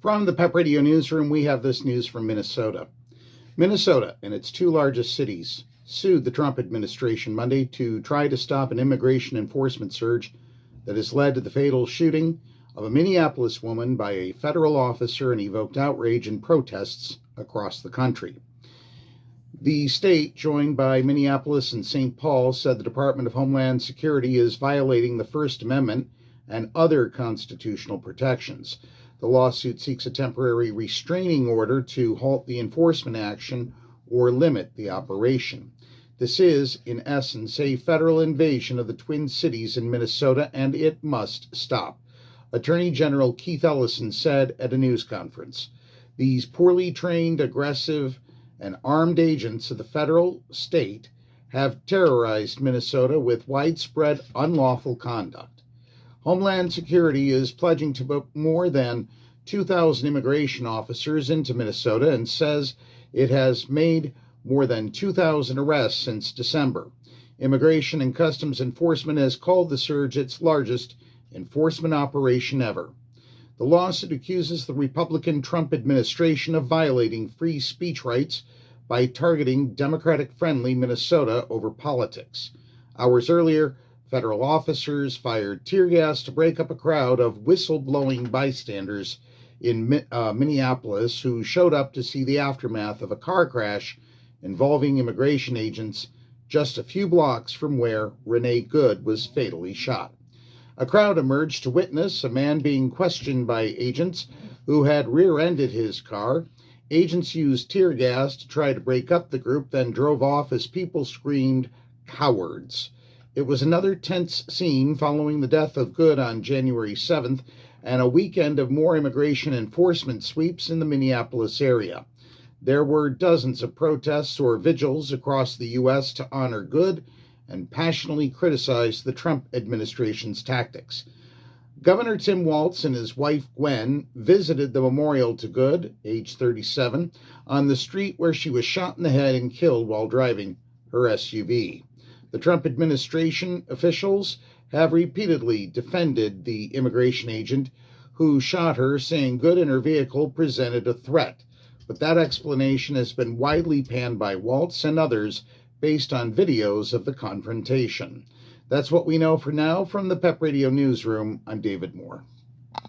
From the PEP Radio Newsroom, we have this news from Minnesota. Minnesota and its two largest cities sued the Trump administration Monday to try to stop an immigration enforcement surge that has led to the fatal shooting of a Minneapolis woman by a federal officer and evoked outrage and protests across the country. The state, joined by Minneapolis and St. Paul, said the Department of Homeland Security is violating the First Amendment and other constitutional protections. The lawsuit seeks a temporary restraining order to halt the enforcement action or limit the operation. This is, in essence, a federal invasion of the Twin Cities in Minnesota, and it must stop, Attorney General Keith Ellison said at a news conference. These poorly trained, aggressive, and armed agents of the federal state have terrorized Minnesota with widespread unlawful conduct. Homeland Security is pledging to put more than 2,000 immigration officers into Minnesota and says it has made more than 2,000 arrests since December. Immigration and Customs Enforcement has called the surge its largest enforcement operation ever. The lawsuit accuses the Republican Trump administration of violating free speech rights by targeting Democratic-friendly Minnesota over politics. Hours earlier, federal officers fired tear gas to break up a crowd of whistleblowing bystanders in Minneapolis who showed up to see the aftermath of a car crash involving immigration agents just a few blocks from where Renee Good was fatally shot. A crowd emerged to witness a man being questioned by agents who had rear-ended his car. Agents used tear gas to try to break up the group, then drove off as people screamed, "Cowards." It was another tense scene following the death of Good on January 7th and a weekend of more immigration enforcement sweeps in the Minneapolis area. There were dozens of protests or vigils across the U.S. to honor Good and passionately criticize the Trump administration's tactics. Governor Tim Walz and his wife Gwen visited the memorial to Good, age 37, on the street where she was shot in the head and killed while driving her SUV. The Trump administration officials have repeatedly defended the immigration agent who shot her, saying Good and her vehicle presented a threat. But that explanation has been widely panned by Walz and others based on videos of the confrontation. That's what we know for now. From the PEP Radio Newsroom, I'm David Moore.